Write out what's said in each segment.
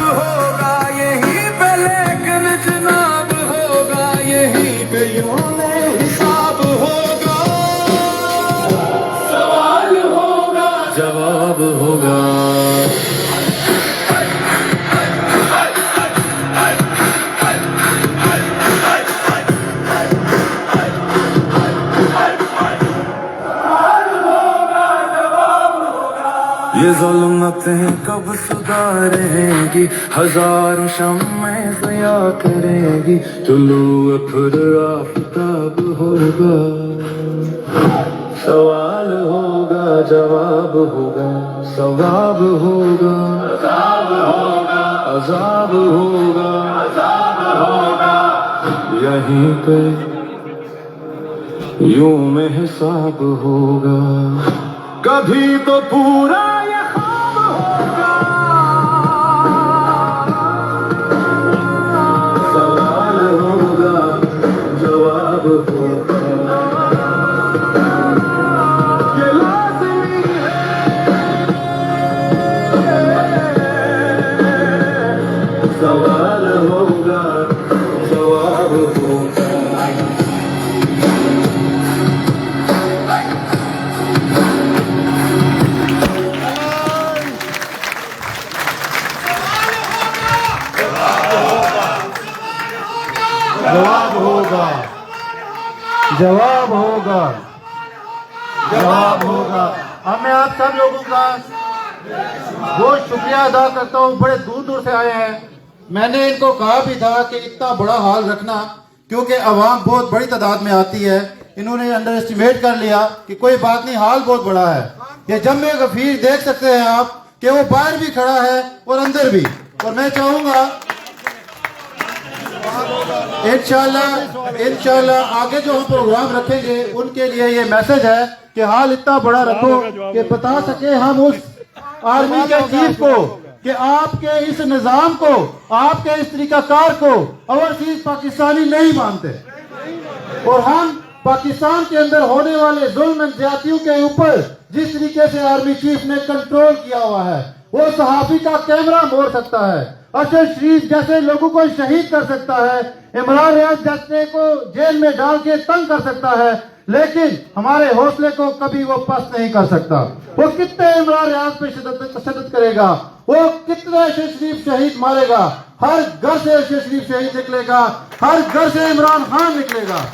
होगा यहीं पे, लेकिन जनाब होगा यहीं पे, यूं में हिसाब होगा, सवाल होगा जवाब होगा। ये ज़ुल्मतें कब सुधारेंगी, हजारों शम्में ज़िया करेंगी, तुलू फिर आफताब होगा, सवाल होगा जवाब होगा, सवाब होगा अज़ाब होगा, यहीं पे यूं में हिसाब होगा, कभी तो पूरा ये ख्वाब होगा, सवाल होगा जवाब होगा, ये लाज़मी है, सवाल होगा जवाब होगा। जवाब होगा, जवाब होगा, जवाब होगा। अब मैं आप सब लोगों का बहुत शुक्रिया अदा करता हूँ, बड़े दूर दूर से आए हैं। मैंने इनको कहा भी था कि इतना बड़ा हाल रखना, क्योंकि आवाम बहुत बड़ी तादाद में आती है। इन्होंने अंडर एस्टिमेट कर लिया कि कोई बात नहीं, हाल बहुत बड़ा है। ये जम्मे गफीर देख सकते हैं आप कि वो बाहर भी खड़ा है और अंदर भी। और मैं चाहूंगा इंशाल्लाह आगे जो हम प्रोग्राम रखेंगे उनके लिए ये मैसेज है कि हाल इतना बड़ा रखो कि बता सके हम उस आर्मी के चीफ को कि आपके इस निजाम को, आपके इस तरीकाकार को ओवरसीज पाकिस्तानी नहीं मानते, और हम पाकिस्तान के अंदर होने वाले जुल्म ज्यादतियों के ऊपर जिस तरीके से आर्मी चीफ ने कंट्रोल किया हुआ है, वो सहाफी का कैमरा मोड़ सकता है, अरशद शरीफ जैसे लोगों को शहीद कर सकता है, इमरान रियाज जैसे को जेल में डाल के तंग कर सकता है, लेकिन हमारे हौसले को कभी वो पस्त नहीं कर सकता। वो कितने इमरान रियाज पे तशद्दुद करेगा, वो कितने अरशद शरीफ शहीद मारेगा, हर घर से अरशद शरीफ शहीद निकलेगा, हर घर से इमरान खान निकलेगा।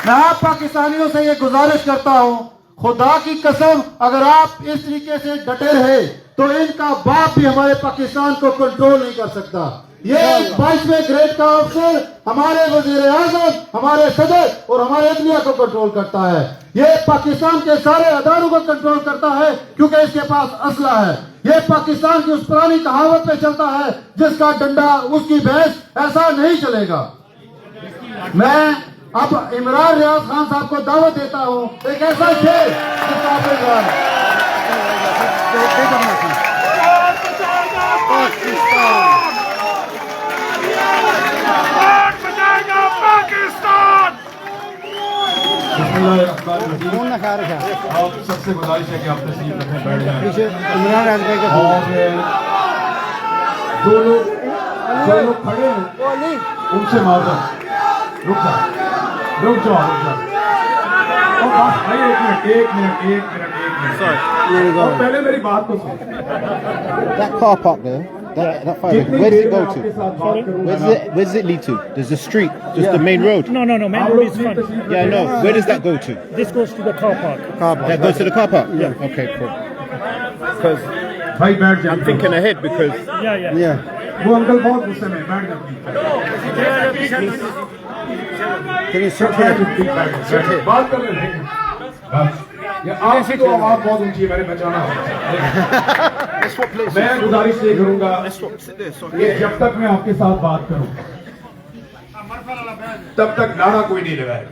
मैं आप पाकिस्तानियों से ये गुजारिश करता हूँ, खुदा की कसम अगर आप इस तरीके से डटे रहे तो इनका बाप भी हमारे पाकिस्तान को कंट्रोल नहीं कर सकता। ये 22वें ग्रेड का अफसर हमारे वजीर आजम, हमारे सदर और हमारे अदलिया को कंट्रोल करता है। ये पाकिस्तान के सारे अदारों को कंट्रोल करता है क्योंकि इसके पास असला है। ये पाकिस्तान की उस पुरानी कहावत पे चलता है, जिसका डंडा उसकी भैंस, ऐसा नहीं चलेगा। मैं अब इमरान रियाज खान साहब को दावत देता हूँ, एक ऐसा शेर जिसका आप सबसे गुजारिश है कि आप तशरीफ रखें, बैठ जाएं। और जो लोग खड़े हैं उनसे माजरत, रुक जाओ। एक मिनट। और पहले मेरी बात तो सुन। That car park there, that fire, where does it go to? Where does it lead to? There's a street, just the main road. No, main road is front. Yeah, I know. Where does that go to? This goes to the car park. That goes to the car park? Yeah. Okay, cool. Because भाई बैठ जाओ। I'm thinking ahead because... Yeah. वो uncle बहुत गुस्से में, बैठ जाओ। Can you sit here? बात कर रहे हैं। ये आपकी तो आवाज बहुत ऊंची है, मैंने बचाना होगा। मैं गुजारिश ये करूंगा कि जब तक मैं आपके साथ बात करूं तब तक नारा कोई नहीं लगाएगा।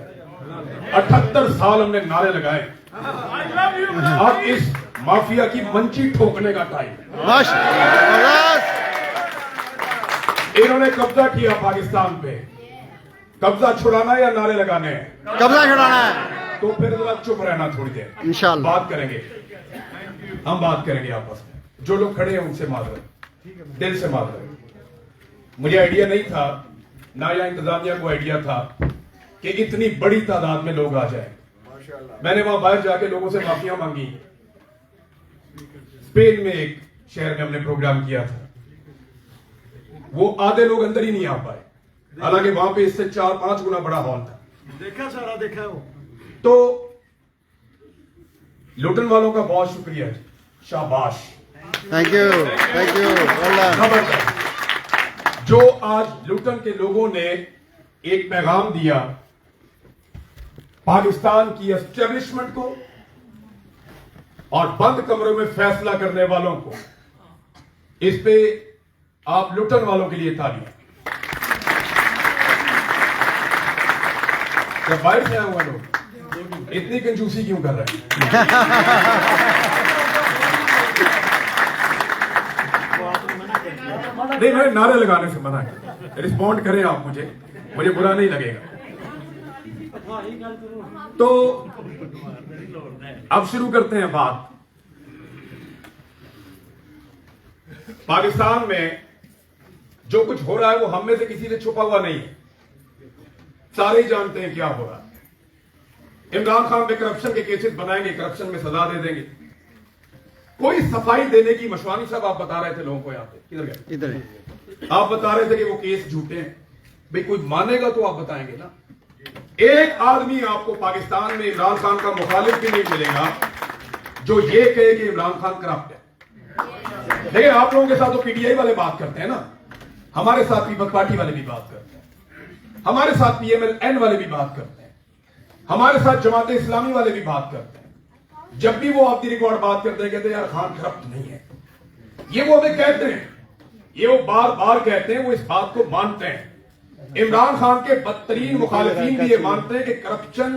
78 साल हमने नारे लगाए, अब इस माफिया की मंची ठोकने का टाइम। इन्होंने कब्जा किया पाकिस्तान पे, कब्जा छुड़ाना या नारे लगाने हैं? कब्जा छुड़ाना है। तो फिर जरा चुप रहना थोड़ी देर, इंशाल्लाह बात करेंगे, हम बात करेंगे आपस में। जो लोग खड़े हैं उनसे माजरत। दिल से माफ करें। मुझे आइडिया नहीं था, ना या इंतजामिया को आइडिया था कि इतनी बड़ी तादाद में लोग आ जाए। मैंने वहां बाहर जाके लोगों से माफिया मांगी। स्पेन में एक शहर में हमने प्रोग्राम किया था, वो आधे लोग अंदर ही नहीं आ पाए, हालांकि वहां पे इससे 4-5 गुना बड़ा हॉल था। देखा सारा देखा वो। तो लुटन वालों का बहुत शुक्रिया जी, शाबाश। Thank you. Thank you. Wallah. खबरदार। जो आज लुटन के लोगों ने एक पैगाम दिया पाकिस्तान की एस्टेब्लिशमेंट को और बंद कमरों में फैसला करने वालों को, इस पे आप लुटन वालों के लिए तालियां। जब बाहर से आए हुए लोग इतनी कंजूसी क्यों कर रहे हैं? नहीं, मैंने नारे लगाने से मना है। रिस्पॉन्ड करें आप, मुझे बुरा नहीं लगेगा। तो अब शुरू करते हैं बात। पाकिस्तान में जो कुछ हो रहा है वो हम में से किसी से छुपा हुआ नहीं है, सारे ही जानते हैं क्या हो रहा है। इमरान खान पे करप्शन के केसेस बनाएंगे, करप्शन में सजा दे देंगे। कोई सफाई देने की, मशवानी साहब आप बता रहे थे लोगों को, यहाँ पे किधर गए? इधर है। आप बता रहे थे कि वो केस झूठे हैं। भाई कोई मानेगा तो आप बताएंगे ना। एक आदमी आपको पाकिस्तान में इमरान खान का मुखालिफ भी नहीं मिलेगा जो ये कहे कि इमरान खान करप्ट है। लेकिन आप लोगों के साथ तो पीटीआई वाले बात करते हैं ना, हमारे साथ पीपल्स पार्टी वाले भी बात करते हैं, हमारे साथ पीएमएल-एन वाले भी बात करते हैं, हमारे साथ जमात इस्लामी वाले भी बात करते हैं। जब भी वो आपकी रिकॉर्ड बात करते हैं, कहते हैं यार खान करप्ट नहीं है। ये वो हमें कहते हैं, ये वो बार बार कहते हैं, वो इस बात को मानते हैं। इमरान खान के बदतरीन मुखालिफिन भी ये मानते हैं कि करप्शन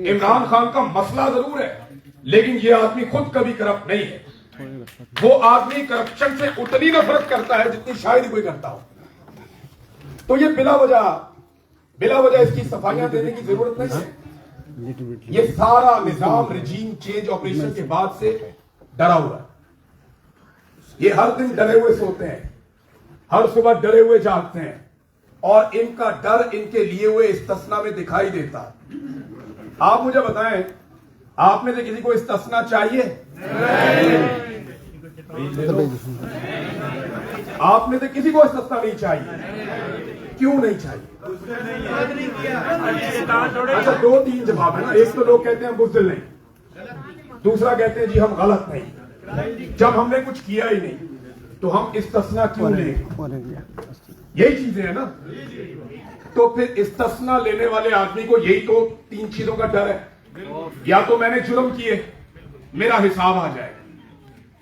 इमरान खान का मसला जरूर है, लेकिन ये आदमी खुद कभी करप्ट नहीं है। वो आदमी करप्शन से उतनी नफरत करता है जितनी शायद ही कोई करता हो। तो ये बिला वजह इसकी सफाइयां देने की जरूरत नहीं है। ये सारा निजाम रिजीम चेंज ऑपरेशन के बाद से डरा हुआ है। ये हर दिन डरे हुए सोते हैं, हर सुबह डरे हुए जागते हैं, और इनका डर इनके लिए हुए इस्तिस्ना में दिखाई देता है। आप मुझे बताएं, आप में से किसी को इस्तिस्ना चाहिए? आप में से किसी को इस्तिस्ना नहीं चाहिए? क्यों नहीं चाहिए? अच्छा, 2-3 जवाब है ना। एक तो लोग कहते हैं बुज़दिल नहीं, दूसरा कहते हैं जी हम गलत नहीं। जब हमने कुछ किया ही नहीं तो हम इस्तिस्ना क्यों लें? यही चीजें है ना। तो फिर इस्तिस्ना लेने वाले आदमी को यही तो 3 चीजों का डर है। या तो मैंने जुर्म किए, मेरा हिसाब आ जाए।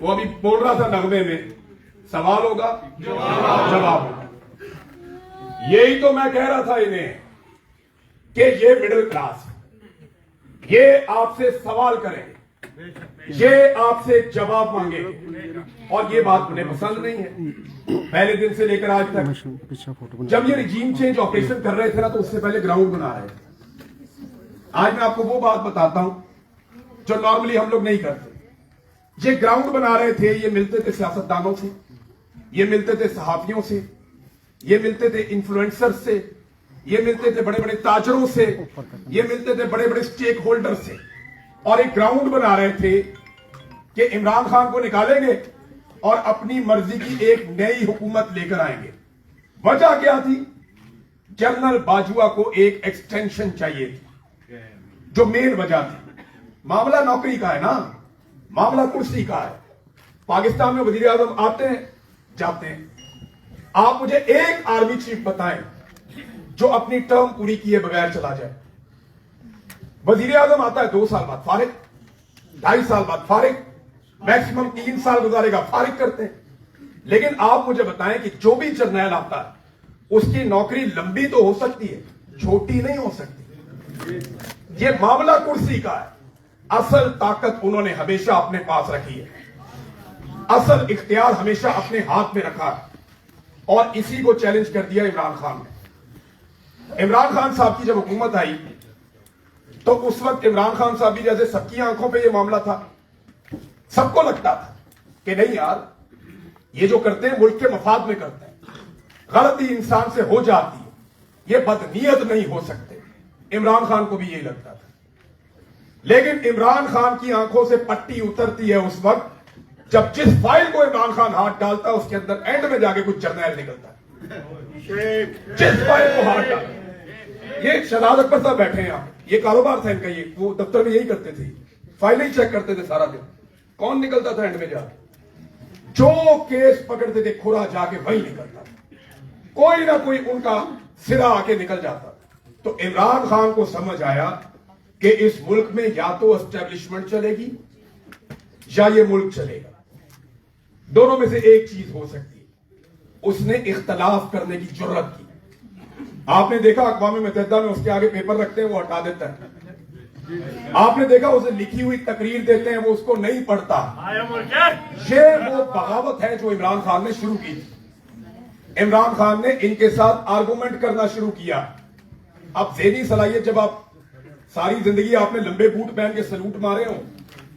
वो अभी बोल रहा था नगमे में, सवाल होगा जवाब होगा। यही तो मैं कह रहा था इन्हें कि ये मिडिल क्लास, ये आपसे सवाल करेंगे, ये आपसे जवाब मांगेंगे, और ये बात उन्हें पसंद नहीं है। पहले दिन से लेकर आज तक जब ये रिजीम चेंज ऑपरेशन कर रहे थे ना, तो उससे पहले ग्राउंड बना रहे थे। आज मैं आपको वो बात बताता हूं जो नॉर्मली हम लोग नहीं करते। ये ग्राउंड बना रहे थे, ये मिलते थे सियासतदानों से, ये मिलते थे सहाफियों से, ये मिलते थे इन्फ्लुएंसर से, ये मिलते थे बड़े बड़े ताजरों से, ये मिलते थे बड़े बड़े स्टेक होल्डर से, और एक ग्राउंड बना रहे थे कि इमरान खान को निकालेंगे और अपनी मर्जी की एक नई हुकूमत लेकर आएंगे। वजह क्या थी? जनरल बाजुआ को एक एक्सटेंशन चाहिए थी, जो मेन वजह थी। मामला नौकरी का है ना, मामला कुर्सी का है। पाकिस्तान में वजीर आजम आते हैं जाते हैं। आप मुझे एक आर्मी चीफ बताएं जो अपनी टर्म पूरी किए बगैर चला जाए। वजीर आजम आता है 2 साल बाद फारिग, 2.5 साल बाद फारिग, मैक्सिमम 3 साल गुजारेगा, फारिग करते हैं। लेकिन आप मुझे बताएं कि जो भी जर्नैल आता है उसकी नौकरी लंबी तो हो सकती है, छोटी नहीं हो सकती। ये मामला कुर्सी का है। असल ताकत उन्होंने हमेशा अपने पास रखी है, असल इख्तियार हमेशा अपने हाथ में रखा है, और इसी को चैलेंज कर दिया इमरान खान ने। इमरान खान साहब की जब हुकूमत आई तो उस वक्त इमरान खान साहब भी जैसे सबकी आंखों पे ये मामला था, सबको लगता था कि नहीं यार ये जो करते हैं मुल्क के मफाद में करते हैं। गलती इंसान से हो जाती है, ये बदनीयत नहीं हो सकते। इमरान खान को भी यही लगता था, लेकिन इमरान खान की आंखों से पट्टी उतरती है उस वक्त जब जिस फाइल को इमरान खान हाथ डालता है उसके अंदर एंड में जाके कुछ जर्नैल निकलता है। जिस फाइल को हाथ डालता, ये शहजाद अकबर साहब बैठे हैं यहाँ, ये कारोबार था इनका, ये वो दफ्तर में यही करते थे, फाइल ही चेक करते थे सारा दिन। कौन निकलता था एंड में जाके? जो केस पकड़ते थे खुरा जाके वही निकलता था, कोई ना कोई उनका सिरा आके निकल जाता। तो इमरान खान को समझ आया कि इस मुल्क में या तो एस्टेब्लिशमेंट चलेगी या ये मुल्क चलेगा, दोनों में से एक चीज हो सकती है। उसने इख्तलाफ करने की जुर्रत की। आपने देखा अक़वाम मुत्तहिदा में उसके आगे पेपर रखते हैं, वो हटा देता है। आपने देखा उसे लिखी हुई तकरीर देते हैं, वो उसको नहीं पढ़ता। ये वो बगावत है जो इमरान खान ने शुरू की थी। इमरान खान ने इनके साथ आर्गूमेंट करना शुरू किया। अब ज़हनी सलाहियत, जब आप सारी जिंदगी आपने लंबे बूट पहन के सलूट मारे हो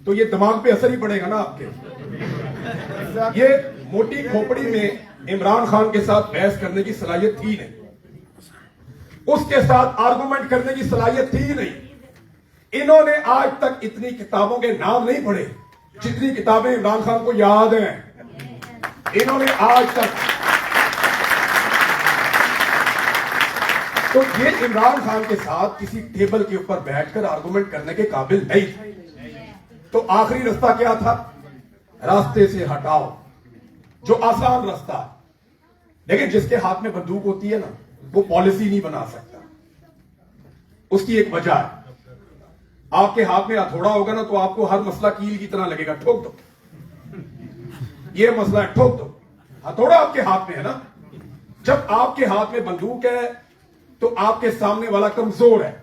तो ये दिमाग पे असर ही पड़ेगा ना आपके। ये मोटी खोपड़ी में इमरान खान के साथ बहस करने की सलाहियत थी नहीं, उसके साथ आर्गुमेंट करने की सलाहियत थी नहीं। इन्होंने आज तक इतनी किताबों के नाम नहीं पढ़े जितनी किताबें इमरान खान को याद हैं। इन्होंने आज तक, तो ये इमरान खान के साथ किसी टेबल के ऊपर बैठकर आर्गुमेंट करने के काबिल नहीं थे। तो आखिरी रास्ता क्या था? रास्ते से हटाओ, जो आसान रास्ता है। लेकिन जिसके हाथ में बंदूक होती है ना, वो पॉलिसी नहीं बना सकता। उसकी एक वजह है, आपके हाथ में हथौड़ा होगा ना तो आपको हर मसला कील की तरह लगेगा, ठोक दो, ये मसला है, ठोक दो। हथौड़ा आपके हाथ में है ना। जब आपके हाथ में बंदूक है तो आपके सामने वाला कमजोर है।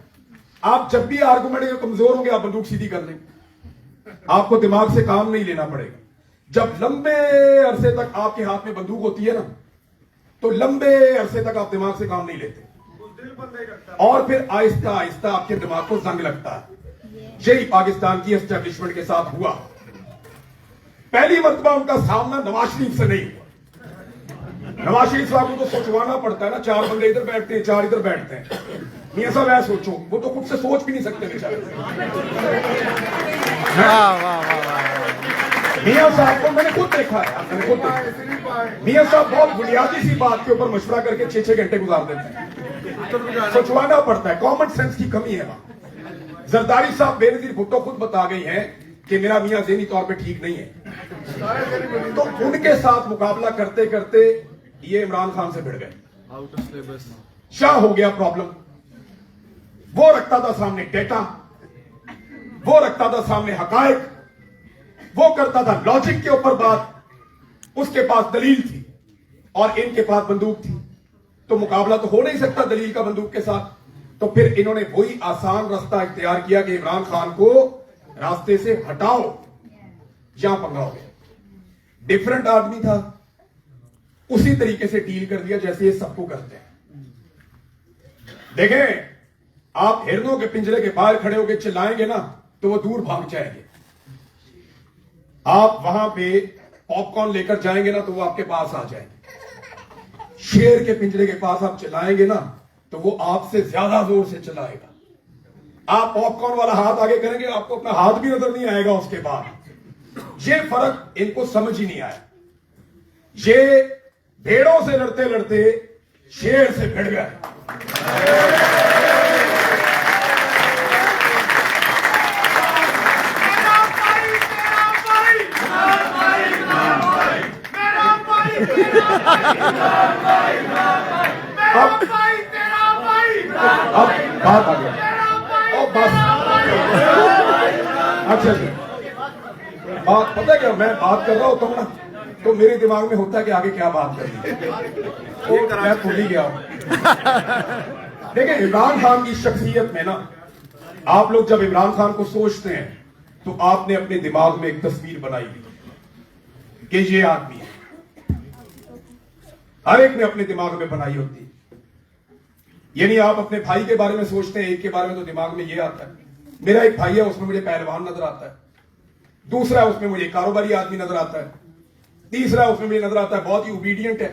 आप जब भी आर्गुमेंट में कमजोर होंगे, आप बंदूक सीधी कर लेंगे, आपको दिमाग से काम नहीं लेना पड़ेगा। जब लंबे अरसे तक आपके हाथ में बंदूक होती है ना, तो लंबे अरसे तक आप दिमाग से काम नहीं लेते, और फिर आहिस्ता आहिस्ता आपके दिमाग को जंग लगता है। यही पाकिस्तान की एस्टेब्लिशमेंट के साथ हुआ। पहली मर्तबा उनका सामना नवाज शरीफ से नहीं हुआ। नवाज शरीफ साहब को तो सोचवाना पड़ता है ना, 4 बंदे इधर बैठते हैं, 4 इधर बैठते हैं। मियां साहब ऐसा सोचो, वो तो खुद से सोच भी नहीं सकते बेचारे। मियां साहब को मैंने खुद देखा है, मैंने खुद देखा। मियां साहब बहुत बुनियादी सी बात के ऊपर मशवरा करके 6-6 घंटे गुजार देते हैं। सोचवाना पड़ता है, कॉमन सेंस की कमी है वहां। जरदारी साहब, बेनजीर भुट्टो खुद बता गई हैं कि मेरा मियां ज़हनी तौर पे ठीक नहीं है। तो उनके साथ मुकाबला करते करते ये इमरान खान से भिड़ गए। क्या हो गया प्रॉब्लम? वो रखता था सामने डेटा, वो रखता था सामने हकायक, वो करता था लॉजिक के ऊपर बात, उसके पास दलील थी और इनके पास बंदूक थी। तो मुकाबला तो हो नहीं सकता दलील का बंदूक के साथ। तो फिर इन्होंने वही आसान रास्ता इख्तियार किया कि इमरान खान को रास्ते से हटाओ, यहां पंगा हो गया। डिफरेंट आदमी था, उसी तरीके से डील कर दिया जैसे ये सबको करते हैं। देखें, आप हिरनों के पिंजरे के बाहर खड़े होकर चिल्लाएंगे ना तो वो दूर भाग जाएंगे। आप वहां पे पॉपकॉर्न लेकर जाएंगे ना तो वो आपके पास आ जाएंगे। शेर के पिंजरे के पास आप चिल्लाएंगे ना तो वो आपसे ज्यादा जोर से चिल्लाएगा। आप पॉपकॉर्न वाला हाथ आगे करेंगे, आपको अपना हाथ भी नजर नहीं आएगा उसके बाद। ये फर्क इनको समझ ही नहीं आया। ये भेड़ों से लड़ते लड़ते शेर से भिड़ गए। अब बात आ गया। और बस अच्छा बात पता है क्या, मैं बात कर रहा होता हूं ना तो मेरे दिमाग में होता है कि आगे क्या बात करनी है, मैं भूल ही गया हूं। देखिए, इमरान खान की शख्सियत में ना, आप लोग जब इमरान खान को सोचते हैं तो आपने अपने दिमाग में एक तस्वीर बनाई हुई कि ये आदमी है। हर एक ने अपने दिमाग में बनाई होती है। यानी आप अपने भाई के बारे में सोचते हैं, एक के बारे में तो दिमाग में ये आता है मेरा एक भाई है, उसमें मुझे पहलवान नजर आता है। दूसरा है, उसमें मुझे कारोबारी आदमी नजर आता है। तीसरा उसमें भी नजर आता है बहुत ही ओबीडियंट है।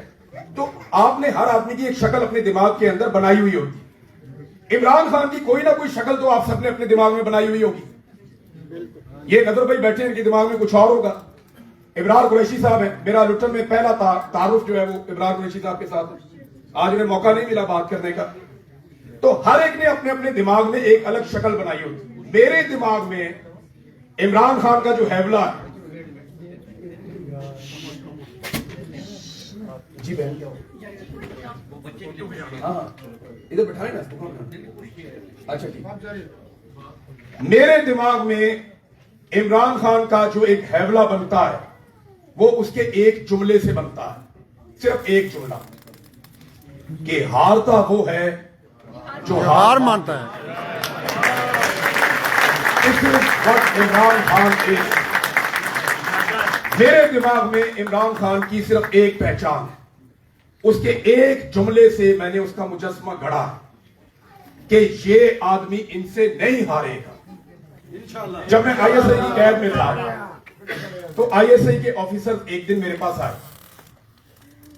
तो आपने हर आदमी की एक शक्ल अपने दिमाग के अंदर बनाई हुई होती है। इमरान खान की कोई ना कोई शक्ल तो आप सबने अपने दिमाग में बनाई हुई होगी। ये नजर भाई बैठे इनके दिमाग में कुछ और होगा। इब्रार कुरैशी साहब है, मेरा लुटन में पहला तारुफ जो है वो इब्रार कुरैशी साहब के साथ है। आज उन्हें मौका नहीं मिला बात करने का। तो हर एक ने अपने अपने दिमाग में एक अलग शक्ल बनाई होती। मेरे दिमाग में इमरान खान का जो हैवला है, जी बहन क्या हो, हाँ इधर बैठाए ना, अच्छा ठीक। मेरे दिमाग में इमरान खान का जो एक हैवला बनता है वो उसके एक जुमले से बनता है, सिर्फ एक जुमला, कि हारता वो है जो हार मानता है। इमरान खान मेरे दिमाग में इमरान खान की सिर्फ एक पहचान है, उसके एक जुमले से मैंने उसका मुजस्मा गढ़ा कि ये आदमी इनसे नहीं हारेगा। जब मैं आईएसआई की कैद में था तो आईएसआई के ऑफिसर एक दिन मेरे पास आए।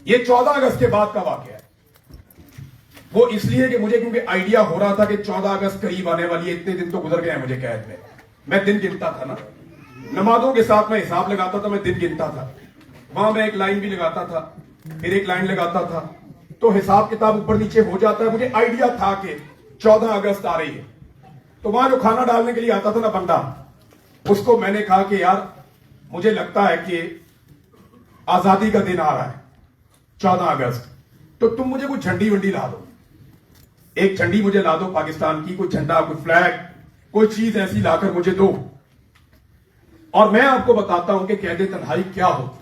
ये 14 अगस्त के बाद का वाकया है। वो इसलिए कि मुझे क्योंकि आइडिया हो रहा था कि 14 अगस्त करीब आने वाली है, इतने दिन तो गुजर गए हैं मुझे कैद में। मैं दिन गिनता था ना, नमाजों के साथ मैं हिसाब लगाता था, मैं दिन गिनता था। वहां मैं एक लाइन भी लगाता था, फिर एक लाइन लगाता था, तो हिसाब किताब ऊपर नीचे हो जाता है। मुझे आइडिया था कि 14 अगस्त आ रही है। तो वहां जो खाना डालने के लिए आता था ना बंदा, उसको मैंने कहा कि यार मुझे लगता है कि आजादी का दिन आ रहा है 14 अगस्त, तो तुम मुझे कोई झंडी वंडी ला दो, एक झंडी मुझे ला दो पाकिस्तान की, कोई झंडा, कोई फ्लैग, कोई चीज ऐसी लाकर मुझे दो, और मैं आपको बताता हूं कि कैद तन्हाई क्या होती।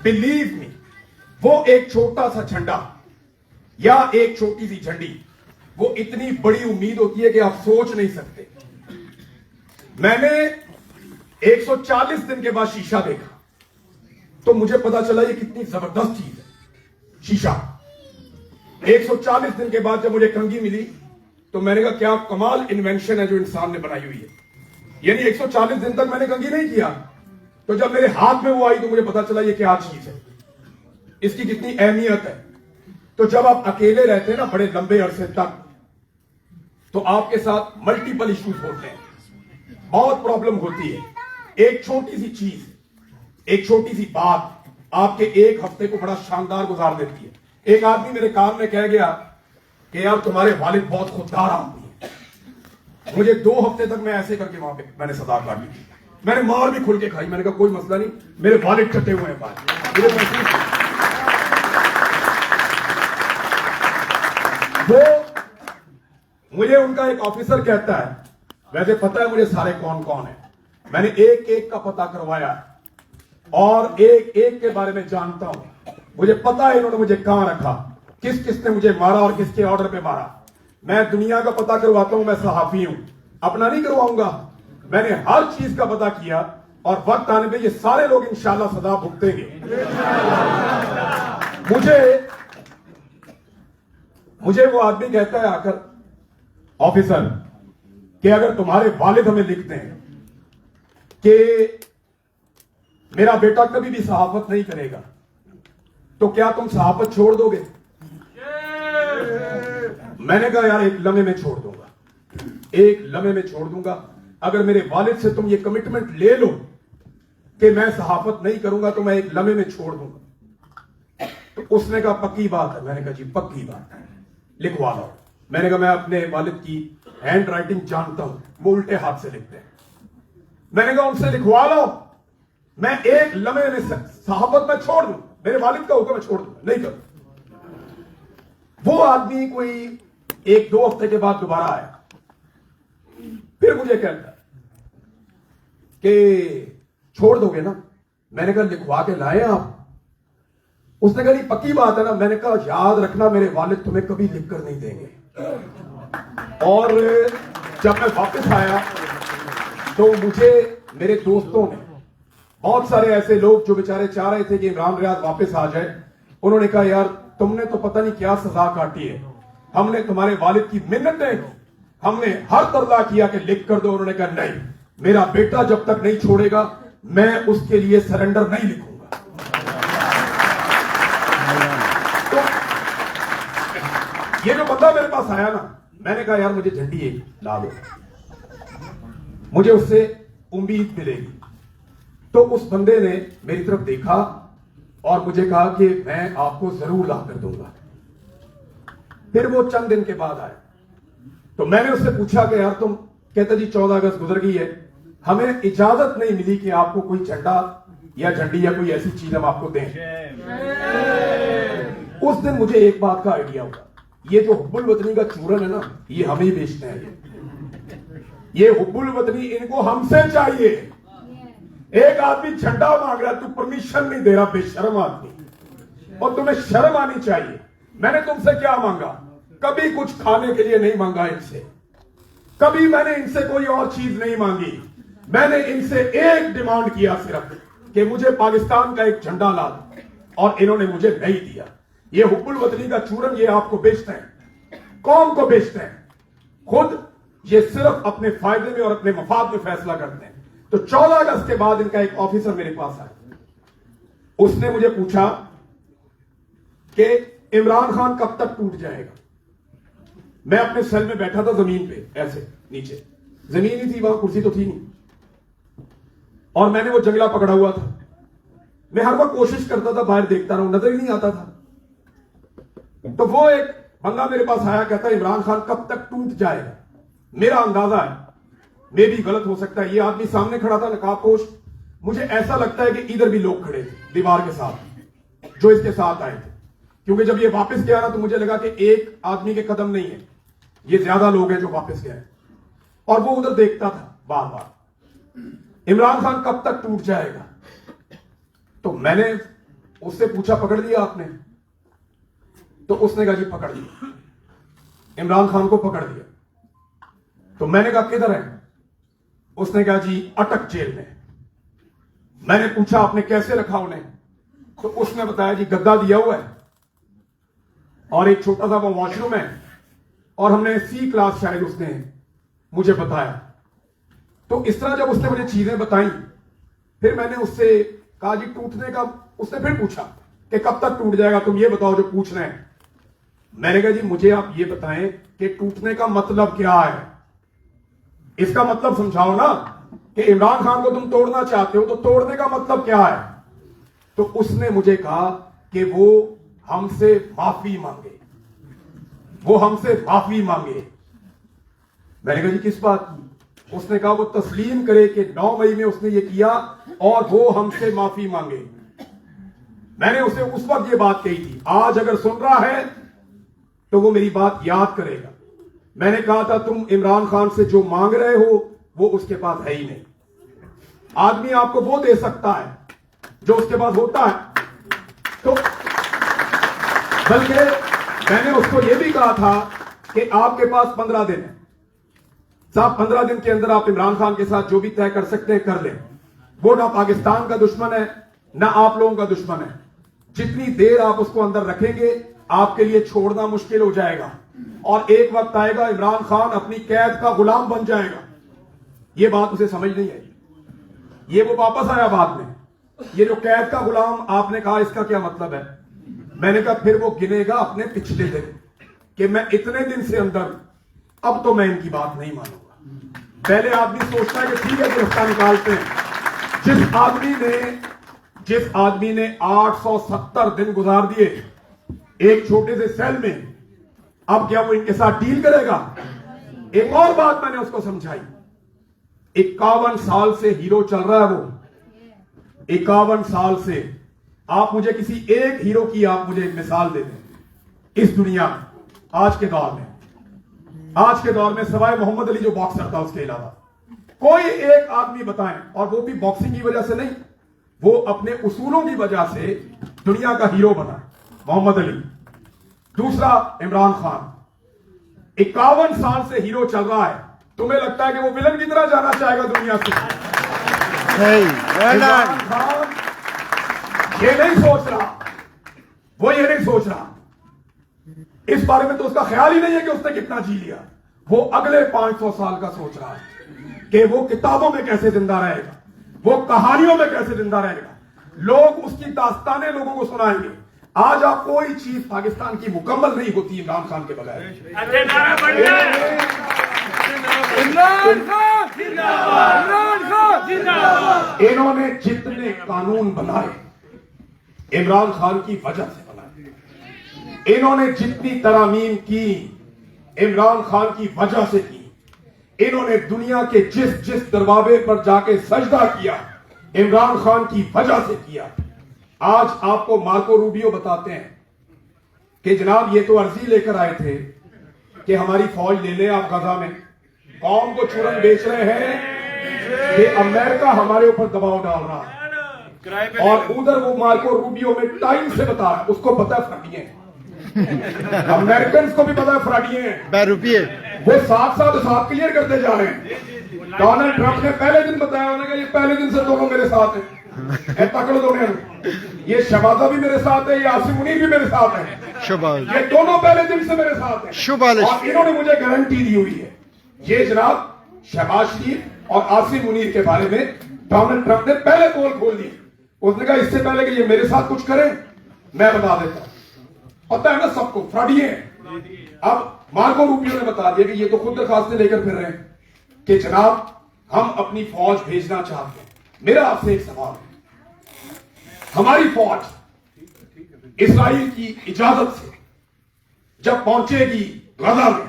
बिलीव मी, वो एक छोटा सा झंडा या एक छोटी सी झंडी, वो इतनी बड़ी उम्मीद होती है कि आप सोच नहीं सकते। मैंने 140 दिन के बाद शीशा देखा तो मुझे पता चला ये कितनी जबरदस्त चीज है शीशा। 140 दिन के बाद जब मुझे कंघी मिली तो मैंने कहा क्या कमाल इन्वेंशन है जो इंसान ने बनाई हुई है। यानी 140 दिन तक मैंने कंघी नहीं किया, तो जब मेरे हाथ में वो आई तो मुझे पता चला ये क्या चीज है, इसकी कितनी अहमियत है। तो जब आप अकेले रहते हैं ना बड़े लंबे अरसे तक, तो आपके साथ मल्टीपल इश्यूज होते हैं, बहुत प्रॉब्लम होती है। एक छोटी सी चीज, एक छोटी सी बात आपके एक हफ्ते को बड़ा शानदार गुजार देती है। एक आदमी मेरे कान में कह गया कि यार तुम्हारे वालिद बहुत खुददार आदमी है। मुझे 2 हफ्ते तक मैं ऐसे करके वहां पे मैंने सजा काटी। मैंने मार भी खुल के खाई। मैंने कहा कोई मसला नहीं, मेरे वालिद कटे हुए हैं बाहर। वो मुझे उनका एक ऑफिसर कहता है, वैसे पता है मुझे सारे कौन कौन है, मैंने एक एक का पता करवाया और एक एक के बारे में जानता हूं। मुझे पता है इन्होंने मुझे कहां रखा, किस किसने मुझे मारा और किसके ऑर्डर पे मारा। मैं दुनिया का पता करवाता हूं, मैं सहाफी हूं, अपना नहीं करवाऊंगा। मैंने हर चीज का पता किया और वक्त आने पे ये सारे लोग इंशाल्लाह सजा भुगतेंगे। मुझे वो आदमी कहता है आकर, ऑफिसर, कि अगर तुम्हारे वालिद हमें लिखते हैं कि मेरा बेटा कभी भी सहाफत नहीं करेगा, तो क्या तुम सहाफत छोड़ दोगे? मैंने कहा यार एक लम्हे में छोड़ दूंगा, एक लम्हे में छोड़ दूंगा। अगर मेरे वालिद से तुम ये कमिटमेंट ले लो कि मैं सहाफत नहीं करूंगा तो मैं एक लम्हे में छोड़ दूंगा। तो उसने कहा पक्की बात है। मैंने कहा जी पक्की बात है, लिखवा लो। मैंने कहा मैं अपने वालिद की हैंड राइटिंग जानता हूं, वो उल्टे हाथ से लिखते हैं। मैंने कहा उनसे लिखवा लो, मैं एक लम्हे में सहाफत में छोड़ दूं, मेरे वालिद का हुक्म मैं छोड़ दूं, नहीं करूं। वो आदमी कोई 1-2 हफ्ते के बाद दोबारा आया, फिर मुझे कहता कि छोड़ दोगे ना? मैंने कहा लिखवा के लाए आप? उसने कहा नहीं पक्की बात है ना? मैंने कहा याद रखना मेरे वालिद तुम्हें कभी लिख कर नहीं देंगे। और जब मैं वापस आया तो मुझे मेरे दोस्तों ने, बहुत सारे ऐसे लोग जो बेचारे चाह रहे थे कि इमरान रियाज वापस आ जाए, उन्होंने कहा यार तुमने तो पता नहीं क्या सजा काटी है, हमने तुम्हारे वालिद की मिन्नतें की, हमने हर तरला किया कि लिख कर दो। उन्होंने कहा नहीं, मेरा बेटा जब तक नहीं छोड़ेगा मैं उसके लिए सरेंडर नहीं लिखूंगा। तो ये जो बंदा मेरे पास आया ना, मैंने कहा यार मुझे झंडी एक ला दो, मुझे उससे उम्मीद मिलेगी। तो उस बंदे ने मेरी तरफ देखा और मुझे कहा कि मैं आपको जरूर ला कर दूंगा। फिर वो चंद दिन के बाद आए, तो मैंने उससे पूछा कि यार तुम, कहते जी 14 अगस्त गुजर गई है, हमें इजाजत नहीं मिली कि आपको कोई झंडा या झंडी या कोई ऐसी चीज हम आपको दें। उस दिन मुझे एक बात का आइडिया हुआ, ये जो हुब्बुल वतनी का चूरन है ना, ये हमें ही बेचना है। ये हुब्बुल वतनी इनको हमसे चाहिए। एक आदमी झंडा मांग रहा है, तू परमिशन नहीं दे रहा, बेशर्म आदमी, और तुम्हें शर्म आनी चाहिए। मैंने तुमसे क्या मांगा? कभी कुछ खाने के लिए नहीं मांगा इनसे, कभी मैंने इनसे कोई और चीज नहीं मांगी। मैंने इनसे एक डिमांड किया सिर्फ कि मुझे पाकिस्तान का एक झंडा ला दो, और इन्होंने मुझे नहीं दिया। ये हुब्बुल वतनी का चूरन ये आपको बेचते हैं, कौम को बेचते हैं, खुद ये सिर्फ अपने फायदे में और अपने मफाद में फैसला करते हैं। तो 14 अगस्त के बाद इनका एक ऑफिसर मेरे पास आया, उसने मुझे पूछा कि इमरान खान कब तक टूट जाएगा। मैं अपने सेल में बैठा था जमीन पे, ऐसे नीचे जमीन ही थी, वहां कुर्सी तो थी नहीं, और मैंने वो जंगला पकड़ा हुआ था। मैं हर वक्त कोशिश करता था बाहर देखता रहूं, नजर ही नहीं आता था। तो वो एक बंदा मेरे पास आया, कहता है इमरान खान कब तक टूट जाएगा। मेरा अंदाजा है, मैं भी गलत हो सकता है, ये आदमी सामने खड़ा था नकाबपोश, मुझे ऐसा लगता है कि इधर भी लोग खड़े थे दीवार के साथ जो इसके साथ आए थे, क्योंकि जब ये वापस गया ना तो मुझे लगा कि एक आदमी के कदम नहीं है, ये ज्यादा लोग हैं जो वापस गए। और वो उधर देखता था बार बार, इमरान खान कब तक टूट जाएगा। तो मैंने उससे पूछा, पकड़ लिया आपने? तो उसने कहा जी पकड़ लिया, इमरान खान को पकड़ लिया। तो मैंने कहा किधर है? उसने कहा जी अटक जेल में। मैंने पूछा आपने कैसे रखा उन्हें? तो उसने बताया जी गद्दा दिया हुआ है और एक छोटा सा वो वॉशरूम है, और हमने C क्लास शायद उसने मुझे बताया। तो इस तरह जब उसने मुझे चीजें बताई, फिर मैंने उससे कहा जी टूटने का, उसने फिर पूछा कि कब तक टूट जाएगा, तुम ये बताओ जो पूछ रहे हैं। मैंने कहा जी मुझे आप ये बताएं कि टूटने का मतलब क्या है, इसका मतलब समझाओ ना, कि इमरान खान को तुम तोड़ना चाहते हो तो तोड़ने का मतलब क्या है। तो उसने मुझे कहा कि वो हमसे माफी मांगे, वो हमसे माफी मांगे। मैंने कहा जी किस बात की? उसने कहा वो तस्लीम करे कि 9 मई में उसने ये किया और वो हमसे माफी मांगे। मैंने उसे उस वक्त ये बात कही थी, आज अगर सुन रहा है तो वो मेरी बात याद करेगा। मैंने कहा था तुम इमरान खान से जो मांग रहे हो वो उसके पास है ही नहीं। आदमी आपको वो दे सकता है जो उसके पास होता है। तो बल्कि मैंने उसको ये भी कहा था कि आपके पास 15 दिन है साहब, 15 दिन के अंदर आप इमरान खान के साथ जो भी तय कर सकते हैं कर लें। वो ना पाकिस्तान का दुश्मन है ना आप लोगों का दुश्मन है। जितनी देर आप उसको अंदर रखेंगे आपके लिए छोड़ना मुश्किल हो जाएगा, और एक वक्त आएगा इमरान खान अपनी कैद का गुलाम बन जाएगा। ये बात उसे समझ नहीं आई, ये वो वापस आया बाद में। ये जो कैद का गुलाम आपने कहा, इसका क्या मतलब है? मैंने कहा फिर वो गिनेगा अपने पिछले दिन कि मैं इतने दिन से अंदर, अब तो मैं इनकी बात नहीं मानूंगा। पहले आदमी सोचता है कि ठीक है गिरफ्तार निकालते हैं। जिस आदमी ने 870 दिन गुजार दिए एक छोटे से सेल में, अब क्या वो इनके साथ डील करेगा? एक और बात मैंने उसको समझाई, 51 साल से हीरो चल रहा है वो, 51 साल से। आप मुझे किसी एक हीरो की आप मुझे एक मिसाल दे दें इस दुनिया में, आज के दौर में। आज के दौर में सवाए मोहम्मद अली जो बॉक्सर था उसके अलावा कोई एक आदमी बताएं, और वो भी बॉक्सिंग की वजह से नहीं, वो अपने उसूलों की वजह से दुनिया का हीरो बना। मोहम्मद अली, दूसरा इमरान खान, 51 साल से हीरो चल रहा है। तुम्हें लगता है कि वो विलन की तरह जाना चाहेगा दुनिया से? इमरान खान ये नहीं सोच रहा, वो ये नहीं सोच रहा, इस बारे में तो उसका ख्याल ही नहीं है कि उसने कितना जी लिया। वो अगले 500 साल का सोच रहा है कि वो किताबों में कैसे जिंदा रहेगा, वो कहानियों में कैसे जिंदा रहेगा। लोग उसकी दास्तानें लोगों को सुनाएंगे। आज आप कोई चीज पाकिस्तान की मुकम्मल नहीं होती इमरान खान के बगैर। इन्होंने जितने कानून बनाए इमरान खान की वजह से बनाए। इन्होंने जितनी तरामीम की इमरान खान की वजह से की। इन्होंने दुनिया के जिस जिस दरवाजे पर जाके सजदा किया इमरान खान की वजह से किया। आज आपको मार्को रूबियो बताते हैं कि जनाब ये तो अर्जी लेकर आए थे कि हमारी फौज ले ले आप गजा में, कौम को चूरन बेच रहे हैं कि अमेरिका हमारे ऊपर दबाव डाल रहा है। और उधर वो मार्को रूबियो में टाइम से बता रहा है, उसको पता है फ्राडिये हैं, अमेरिकन को भी पता है फ्राडिये हैं, रुपये वो साथ साथ क्लियर करते जा रहे हैं। डोनाल्ड ट्रंप ने पहले दिन बताया, उन्होंने कहा ये पहले दिन से दोनों मेरे साथ हैं, पकड़ दो ये शहबाजा भी मेरे साथ है, ये आसिम मुनीर भी मेरे साथ है, ये दोनों पहले दिन से मेरे साथ हैं। और इन्होंने मुझे गारंटी दी हुई है। ये जनाब शहबाज शरीफ और आसिम मुनीर के बारे में डोनाल्ड ट्रंप ने पहले पोल खोल दी। उसने कहा इससे पहले कि ये मेरे साथ कुछ करें मैं बता देता हूं। पता है ना सबको फ्रॉडिये हैं। अब मार्को रूबियो ने बता दिया कि ये तो खुद दरखास्तें लेकर फिर रहे हैं कि जनाब हम अपनी फौज भेजना चाहते हैं। मेरा आपसे एक सवाल है, हमारी फौज इस्राइल की इजाजत से जब पहुंचेगी गजा में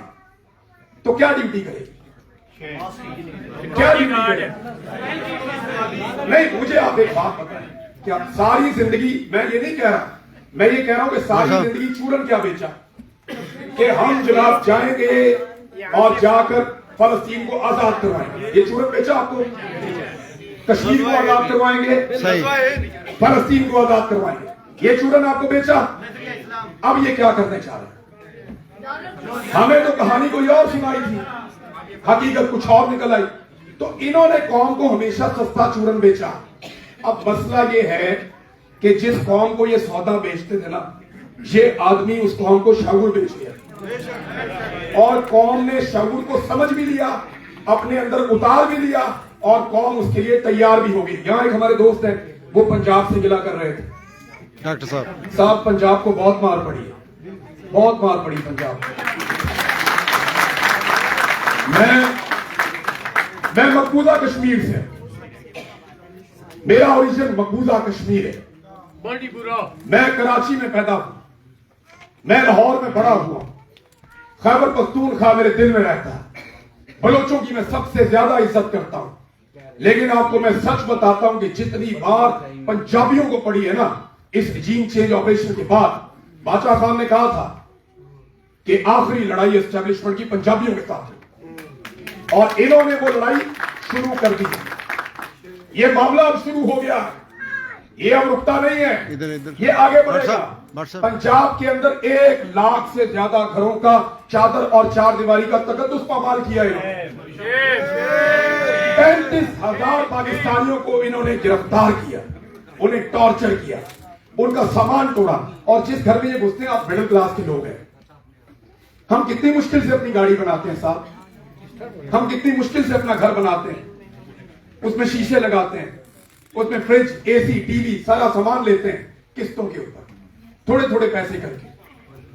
तो क्या ड्यूटी करेगी? क्या ड्यूटी करेगी? नहीं, मुझे आप एक बात बताएं, क्या सारी जिंदगी, मैं ये नहीं कह रहा, मैं ये कह रहा हूं कि सारी जिंदगी चूरन क्या बेचा कि हम जनाब जाएंगे और जाकर फलस्तीन को आजाद करवाएंगे। ये चूरन बेचा आपको? कश्मीर को आजाद करवाएंगे, फलस्तीन को आजाद करवाएंगे, ये चूरन आपको बेचा। अब ये क्या करने चाह रहे हैं? हमें तो कहानी कोई और सुनाई थी, हकीकत कुछ और निकल आई। तो इन्होंने कौम को हमेशा सस्ता चूरन बेचा। अब मसला ये है कि जिस कौम को ये सौदा बेचते थे ना, ये आदमी उस कौम को शगुर बेच दिया और कौम ने शगुर को समझ भी लिया, अपने अंदर उतार भी लिया और कौम उसके लिए तैयार भी हो गई। यहाँ एक हमारे दोस्त हैं, वो पंजाब से गिला कर रहे थे, डॉक्टर साहब पंजाब को बहुत मार पड़ी है, बहुत मार पड़ी पंजाब को। मैं मकबूजा कश्मीर से, मेरा ओरिजिन मकबूजा कश्मीर है। मैं कराची में पैदा हुआ, मैं लाहौर में बड़ा हुआ, खैबर पख्तूनख्वा मेरे दिल में रहता है। बलोचों की मैं सबसे ज्यादा इज्जत करता हूं, लेकिन आपको मैं सच बताता हूं कि जितनी बार पंजाबियों को पड़ी है ना इस रजीम चेंज ऑपरेशन के बाद, बादशाह खान ने कहा था कि आखिरी लड़ाई एस्टेब्लिशमेंट की पंजाबियों के साथ है और इन्होंने वो लड़ाई शुरू कर दी। ये मामला अब शुरू हो गया, ये अब रुकता नहीं है, ये आगे बढ़ेगा। पंजाब के अंदर 1 लाख से ज्यादा घरों का चादर और चार दीवारी का तकद्दुस पामाल किया है। 35,000 पाकिस्तानियों को इन्होंने गिरफ्तार किया, उन्हें टॉर्चर किया, उनका सामान तोड़ा। और जिस घर में ये घुसते हैं, आप मिडिल क्लास के लोग हैं, हम कितनी मुश्किल से अपनी गाड़ी बनाते हैं साहब, हम कितनी मुश्किल से अपना घर बनाते हैं, उसमें शीशे लगाते हैं, उसमें फ्रिज, एसी, टीवी, सारा सामान लेते हैं किस्तों के ऊपर, थोड़े थोड़े पैसे करके।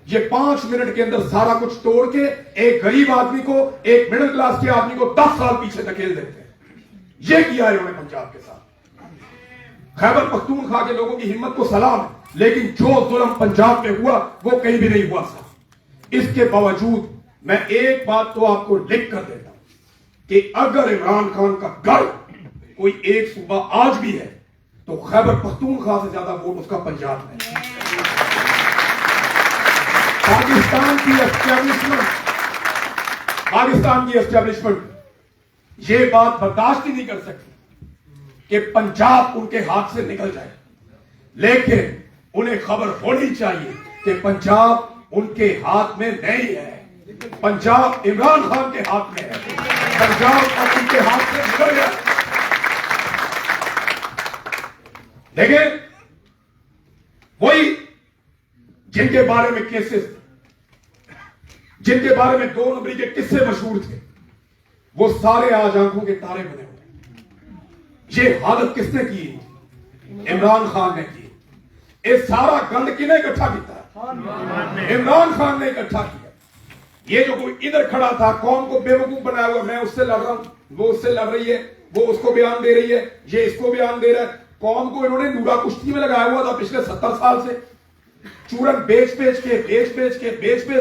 ये 5 मिनट के अंदर सारा कुछ तोड़ के एक गरीब आदमी को, एक मिडिल क्लास के आदमी को 10 साल पीछे धकेल देते हैं। ये किया है उन्होंने पंजाब के साथ। खैबर पख्तूनख्वा के लोगों की हिम्मत को सलाम है, लेकिन जो जुल्म पंजाब में हुआ वो कहीं भी नहीं हुआ साहब। इसके बावजूद मैं एक बात तो आपको लिख कर देता हूं कि अगर इमरान खान का गढ़ कोई एक सूबा आज भी है तो खैबर पख्तूनख्वा से ज्यादा वोट उसका पंजाब में। पाकिस्तान की एस्टेब्लिशमेंट ये बात बर्दाश्त ही नहीं कर सकती कि पंजाब उनके हाथ से निकल जाए, लेकिन उन्हें खबर होनी चाहिए कि पंजाब उनके हाथ में नहीं है, पंजाब इमरान खान के हाथ में है, पंजाब अब उनके हाथ से निकल गया। लेकिन वही जिनके बारे में केसेस, जिनके बारे में 2 नंबरी के किस्से मशहूर थे, वो सारे आज आंखों के तारे बने हुए। ये हालत किसने की? इमरान खान ने की। ये सारा गंद किने इकट्ठा किया? इमरान खान ने इकट्ठा किया। ये जो कोई इधर खड़ा था कौम को बेवकूफ बनाया हुआ, मैं उससे लड़ रहा हूं, वो उससे लड़ रही है, वो उसको बयान दे रही है, ये इसको बयान दे रहा है। कौम को इन्होंने नूरा कुश्ती में लगाया हुआ था पिछले 70 साल से। चूरन बेच बेच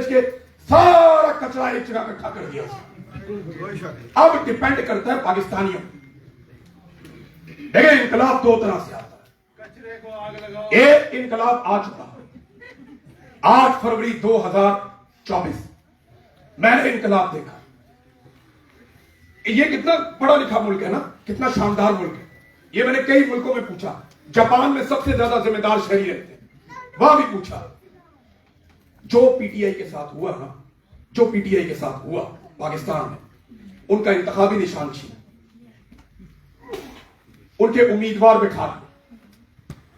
के सारा कचरा एक जगह इकट्ठा कर दिया। अब डिपेंड करता है पाकिस्तानियों। देखिए इनकलाब दो तरह से आता है। एक इनकलाब आ चुका 8 फरवरी 2024 मैंने इनकलाब देखा। ये कितना पढ़ा लिखा मुल्क है ना, कितना शानदार मुल्क है। ये मैंने कई मुल्कों में पूछा। जापान में सबसे ज्यादा जिम्मेदार शहरी रहते हैं, वहां भी पूछा। जो पीटीआई के साथ हुआ ना, जो पीटीआई के साथ हुआ पाकिस्तान में, उनका इंतखाबी निशान छीन, उनके उम्मीदवार बिठा दिए,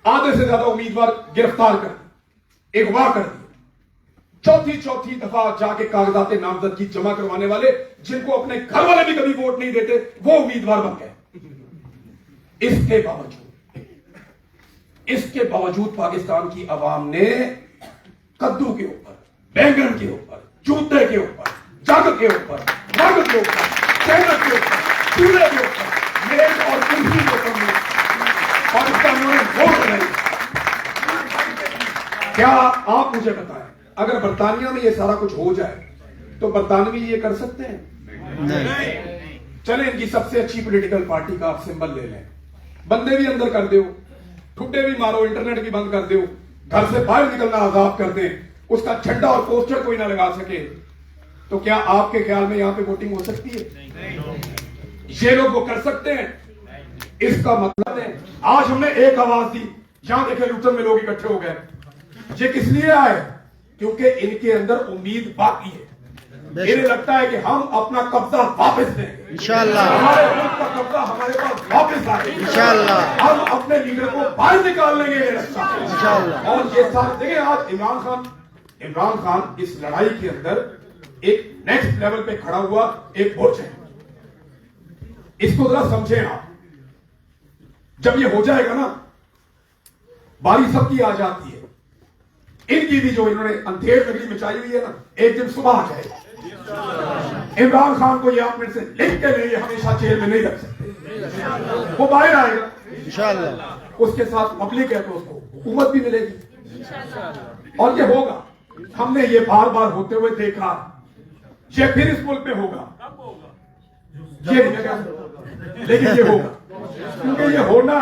आधे से ज्यादा उम्मीदवार गिरफ्तार कर दिए, अगवा कर दिए। चौथी दफा जाके कागजात नामजद की जमा करवाने वाले, जिनको अपने घर वाले भी कभी वोट नहीं देते, वो उम्मीदवार बन गए। इसके बावजूद पाकिस्तान की आवाम ने कद्दू के ऊपर, बैंगन के ऊपर, जूते के ऊपर, जग के ऊपर, रग के ऊपर, सेहत के ऊपर, चूल्हे के ऊपर, मेज और कुर्सी के ऊपर पाकिस्तानियों ने वोट नहीं। क्या आप मुझे बताएं, अगर बरतानिया में ये सारा कुछ हो जाए तो बरतानवी ये कर सकते हैं? नहीं। चले इनकी सबसे अच्छी पॉलिटिकल पार्टी का आप सिंबल ले लें, बंदे भी अंदर कर दो, ठुड्डे भी मारो, इंटरनेट भी बंद कर दो, घर से बाहर निकलना आजाद कर दें, उसका झंडा और पोस्टर कोई ना लगा सके, तो क्या आपके ख्याल में यहां पे वोटिंग हो सकती है? नहीं। ये लोग वो कर सकते हैं। इसका मतलब है आज हमने एक आवाज दी, यहां देखे लुटन में लोग इकट्ठे हो गए। ये किस लिए आए? क्योंकि इनके अंदर उम्मीद बाकी है। इन्हें लगता है कि हम अपना कब्जा वापस देंगे इंशाअल्लाह, हमारे मुल्क का कब्जा हमारे पास वापस आएगा इंशाअल्लाह, हम अपने लीडर को बाहर निकाल लेंगे इंशाअल्लाह। और ये सारे देखिए, आज इमरान खान इस लड़ाई के अंदर एक नेक्स्ट लेवल पे खड़ा हुआ एक बुर्ज है। इसको जरा समझें आप। जब ये हो जाएगा ना, बारी सबकी आ जाती है। इनकी भी जो इन्होंने अंधेर नगरी मचाई हुई है ना, एक दिन सुबह आ जाएगी। इमरान खान को ये आप मेरे से लिख के लिए हमेशा जेल में नहीं रख सकते, वो बाहर आएगा इंशाअल्लाह। उसके साथ पब्लिक है तो उसको हुकूमत भी मिलेगी और ये होगा। हमने ये बार बार होते हुए देखा, ये फिर इस मुल्क में होगा। ये नहीं है, लेकिन ये होगा, क्योंकि ये होना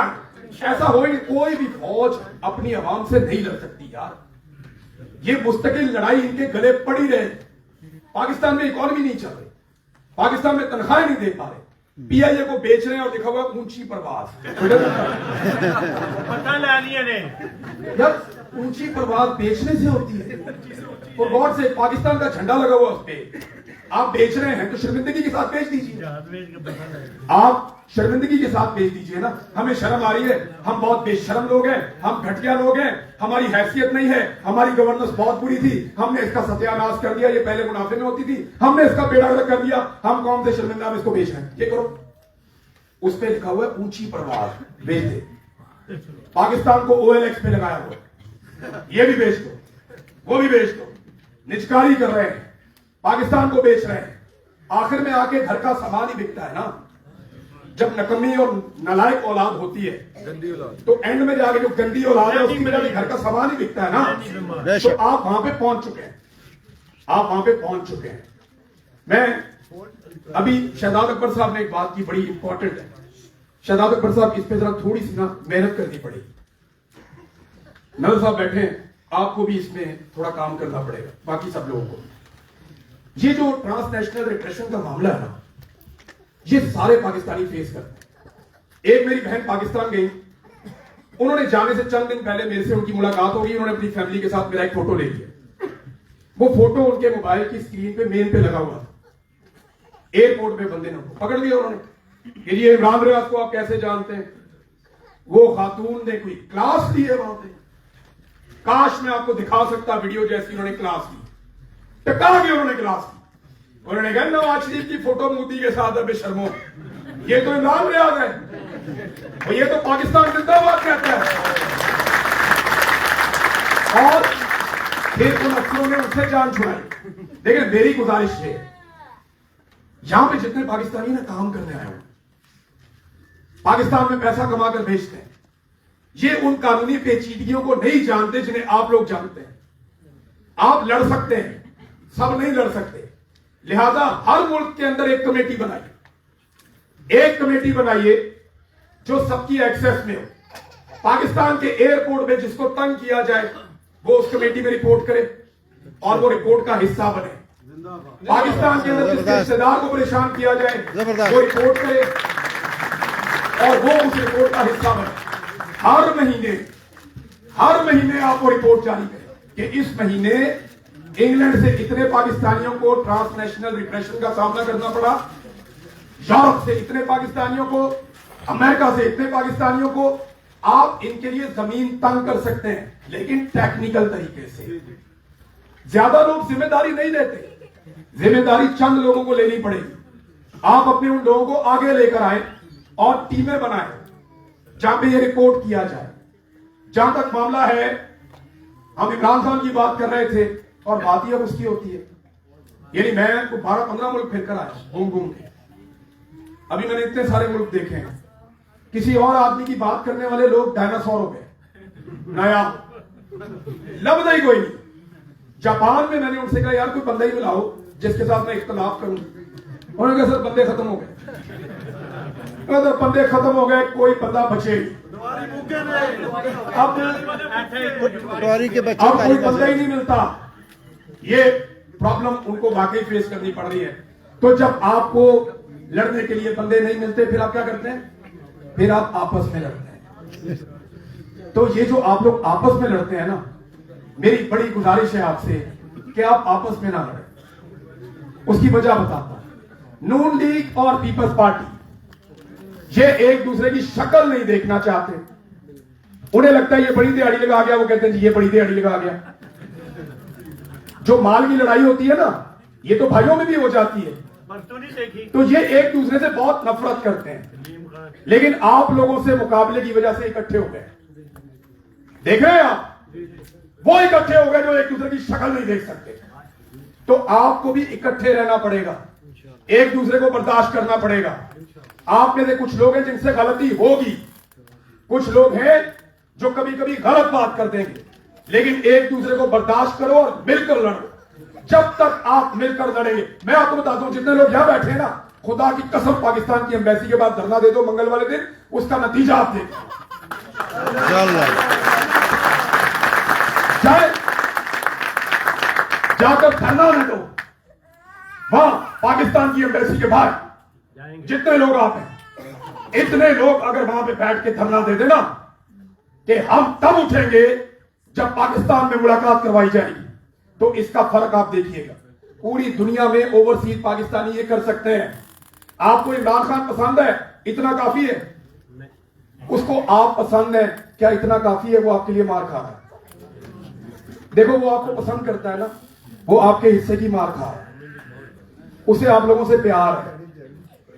ऐसा हो ही, कोई भी फौज अपनी आवाम से नहीं लड़ सकती यार। ये मुस्तकिल लड़ाई इनके गले पड़ी रहे। पाकिस्तान में इकोनॉमी नहीं चल रही, पाकिस्तान में तनख्वाहें नहीं दे पा रहे, पीआईए को बेच रहे हैं और लिखा हुआ ऊंची परवाज। जब ऊंची परवाज बेचने से होती है, और गौर से पाकिस्तान का झंडा लगा हुआ उस पर आप बेच रहे हैं, तो शर्मिंदगी के साथ बेच दीजिए। आप शर्मिंदगी के साथ बेच दीजिए ना। हमें शर्म आ रही है, हम बहुत बेशर्म लोग हैं, हम घटिया लोग हैं, हमारी हैसियत नहीं है, हमारी गवर्नेंस बहुत बुरी थी, हमने इसका सत्यानाश कर दिया, ये पहले मुनाफे में होती थी, हमने इसका बेड़ा गर्क कर दिया, हम कौन से शर्मिंदा में इसको बेच रहे हैं। ये करो, उस पर लिखा हुआ है ऊंची परवाज, बेच दे। पाकिस्तान को OLX पे लगाया हुआ, ये भी बेच दो, वो भी बेच दो। निजकारी कर रहे हैं, पाकिस्तान को बेच रहे हैं। आखिर में आके घर का सामान ही बिकता है ना। जब नकमी और नालायक औलाद होती है, तो एंड में जाके जो गंदी औलाद है उसकी वजह से घर का सामान ही बिकता है ना। तो आप वहां पे पहुंच चुके हैं, आप वहां पे पहुंच चुके हैं। मैं अभी शहजाद अकबर साहब ने एक बात की, बड़ी इंपॉर्टेंट है। शहजाद अकबर साहब, इस पे जरा थोड़ी सी ना मेहनत करनी पड़ेगी। नजर साहब बैठे हैं, आपको भी इसमें थोड़ा काम करना पड़ेगा, बाकी सब लोगों को। ये जो ट्रांसनेशनल रिप्रेशन का मामला है ना, ये सारे पाकिस्तानी फेस करते हैं। एक मेरी बहन पाकिस्तान गई, उन्होंने जाने से चंद दिन पहले मेरे से उनकी मुलाकात होगी, उन्होंने अपनी फैमिली के साथ मेरा एक फोटो ले लिया। वो फोटो उनके मोबाइल की स्क्रीन पे मेन पे लगा हुआ था। एयरपोर्ट पे बंदे ने पकड़ लिया उन्होंने कि ये इमरान रियाज को आप कैसे जानते हैं। वो खातून ने कोई क्लास ली है वहां पे, काश मैं आपको दिखा सकता वीडियो जैसी उन्होंने क्लास ली। टका के उन्होंने क्लास की, उन्होंने कहा नवाज शरीफ की फोटो मोदी के साथ है, बेशर्मो, ये तो इमरान रियाज है। और ये तो पाकिस्तान जिंदाबाद कहता है। और फिर उन अफसरों ने उससे जान छुड़ाई। देखिए मेरी गुजारिश है, यहां पे जितने पाकिस्तानी ना काम करने आए हैं, पाकिस्तान में पैसा कमाकर भेजते हैं, ये उन कानूनी पेचीदगियों को नहीं जानते जिन्हें आप लोग जानते हैं। आप लड़ सकते हैं, सब नहीं लड़ सकते। लिहाजा हर मुल्क के अंदर एक कमेटी बनाइए, एक कमेटी बनाइए जो सबकी एक्सेस में हो। पाकिस्तान के एयरपोर्ट में जिसको तंग किया जाए वो उस कमेटी में रिपोर्ट करे और वो रिपोर्ट का हिस्सा बने। पाकिस्तान के अंदर जिसके रिश्तेदार को परेशान किया जाए वो रिपोर्ट करे और वो उस रिपोर्ट का हिस्सा बने। हर महीने आप वो रिपोर्ट जारी करें कि इस महीने इंग्लैंड से इतने पाकिस्तानियों को ट्रांसनेशनल रिप्रेशन का सामना करना पड़ा, यूरोप से इतने पाकिस्तानियों को, अमेरिका से इतने पाकिस्तानियों को। आप इनके लिए जमीन तंग कर सकते हैं, लेकिन टेक्निकल तरीके से। ज्यादा लोग जिम्मेदारी नहीं लेते, जिम्मेदारी चंद लोगों को लेनी पड़ेगी। आप अपने उन लोगों को आगे लेकर आए और टीमें बनाएं जहां पे ये रिपोर्ट किया जाए। जहां तक मामला है, हम इमरान खान की बात कर रहे थे और बात ही अब उसकी होती है। यानी मैं 12-15 मुल्क फिर कर आया घूम घूम के। अभी मैंने इतने सारे मुल्क देखे हैं, किसी और आदमी की बात करने वाले लोग डायनासोर हो गए, नया लफ्ज ही कोई नहीं। जापान में मैंने उनसे कहा यार कोई बंदा ही बुलाओ जिसके साथ मैं इख्तलाफ करूं। उन्होंने कहा सर बंदे खत्म हो गए। तो बंदे खत्म हो गए, कोई बंदा बचे नहीं। अब कोई बंदा ही नहीं मिलता। ये प्रॉब्लम उनको वाकई फेस करनी पड़ रही है। तो जब आपको लड़ने के लिए बंदे नहीं मिलते फिर आप क्या करते हैं? फिर आप आपस में लड़ते हैं। तो ये जो आप लोग आपस में लड़ते हैं ना, मेरी बड़ी गुजारिश है आपसे कि आप आपस में ना लड़ें। उसकी वजह बताता हूं। नून लीग और पीपल्स पार्टी ये एक दूसरे की शक्ल नहीं देखना चाहते। उन्हें लगता है ये बड़ी दिहाड़ी लगा गया, वो कहते हैं जी ये बड़ी दिहाड़ी लगा गया। जो माल की लड़ाई होती है ना, ये तो भाइयों में भी हो जाती है। तो ये एक दूसरे से बहुत नफरत करते हैं, लेकिन आप लोगों से मुकाबले की वजह से इकट्ठे हो गए। देख रहे हैं आप, वो इकट्ठे हो गए जो एक दूसरे की शक्ल नहीं देख सकते। तो आपको भी इकट्ठे रहना पड़ेगा, एक दूसरे को बर्दाश्त करना पड़ेगा। आप में से कुछ लोग हैं जिनसे गलती होगी, कुछ लोग हैं जो कभी कभी गलत बात कर देंगे, लेकिन एक दूसरे को बर्दाश्त करो और मिलकर लड़ो। जब तक आप मिलकर लड़ेंगे, मैं आपको बताता हूं जितने लोग यहां बैठे हैं ना, खुदा की कसम पाकिस्तान की एम्बेसी के बाद धरना दे दो मंगल वाले दिन, उसका नतीजा आप देखिए। जाकर धरना दे दो वहां पाकिस्तान की एम्बेसी के बाहर, जितने लोग आप हैं, इतने लोग अगर वहां पे बैठ के धरना दे देना कि हम तब उठेंगे जब पाकिस्तान में मुलाकात करवाई जाएगी। तो इसका फर्क आप देखिएगा। पूरी दुनिया में ओवरसीज पाकिस्तानी ये कर सकते हैं। आपको इमरान खान पसंद है, इतना काफी है। उसको आप पसंद है, क्या इतना काफी है? वो आपके लिए मार खा रहा है। देखो वो आपको पसंद करता है ना, वो आपके हिस्से की मार खा रहा है। उसे आप लोगों से प्यार है।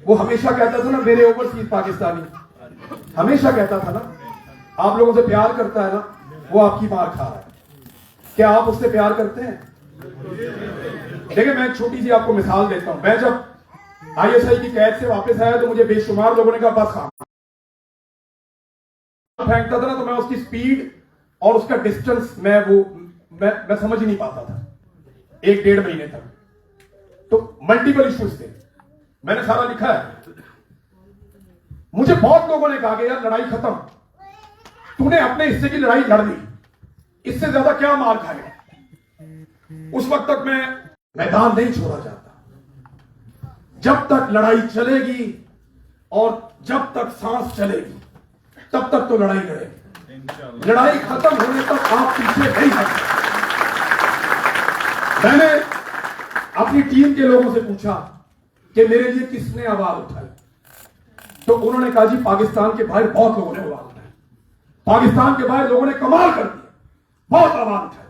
वो हमेशा कहता था ना मेरे ओवरसीज पाकिस्तानी, हमेशा कहता था ना आप लोगों से प्यार करता है ना, वो आपकी मार खा रहा है। क्या आप उससे प्यार करते हैं? देखिए मैं एक छोटी सी आपको मिसाल देता हूं। मैं जब आईएसआई की कैद से वापस आया तो मुझे बेशुमार लोगों ने कहा बस खा फेंकता था ना, तो मैं उसकी स्पीड और उसका डिस्टेंस मैं समझ ही नहीं पाता था 1-1.5 महीने तक। तो मल्टीपल इश्यूज थे, मैंने सारा लिखा है। मुझे बहुत लोगों ने कहा कि यार लड़ाई खत्म, तूने अपने हिस्से की लड़ाई लड़ ली, इससे ज्यादा क्या मार खाएगा। उस वक्त तक मैं मैदान नहीं छोड़ा जाता। जब तक लड़ाई चलेगी और जब तक सांस चलेगी तब तक तो लड़ाई लड़ेगी। लड़ाई खत्म होने तक आप पीछे नहीं हटते। मैंने अपनी टीम के लोगों से पूछा कि मेरे लिए किसने आवाज उठाई, तो उन्होंने कहा जी पाकिस्तान के बाहर बहुत लोगों ने आवाज उठाई, पाकिस्तान के बाहर लोगों ने कमाल कर दिया, बहुत आवाज उठाई।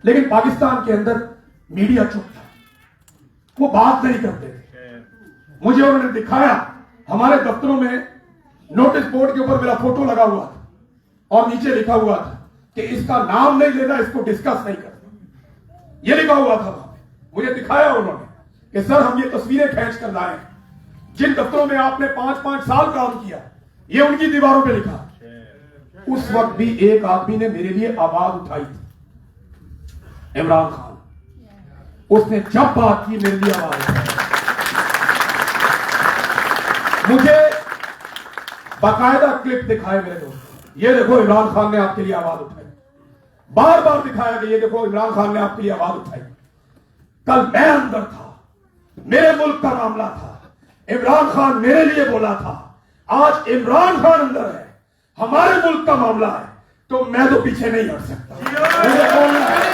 लेकिन पाकिस्तान के अंदर मीडिया चुप था, वो बात नहीं करते थे। मुझे उन्होंने दिखाया हमारे दफ्तरों में नोटिस बोर्ड के ऊपर मेरा फोटो लगा हुआ था और नीचे लिखा हुआ था कि इसका नाम नहीं लेना, इसको डिस्कस नहीं करना। ये लिखा हुआ था वहां पे। मुझे दिखाया उन्होंने कि सर हम ये तस्वीरें खींच कर लाए हैं, जिन दफ्तरों में आपने 5-5 साल काम किया, ये उनकी दीवारों पे लिखा। उस वक्त भी एक आदमी ने मेरे लिए आवाज उठाई थी, इमरान खान। उसने जब बात की मेरे लिए आवाज उठाई। मुझे बाकायदा क्लिप दिखाए मेरे दोस्त, ये देखो इमरान खान ने आपके लिए आवाज उठाई। बार बार दिखाया कि ये देखो इमरान खान ने आपके लिए आवाज उठाई। कल मैं अंदर था, मेरे मुल्क का मामला था, इमरान खान मेरे लिए बोला था। आज इमरान खान अंदर है, हमारे मुल्क का मामला है, तो मैं तो पीछे नहीं हट सकता। मुझे बोलना है।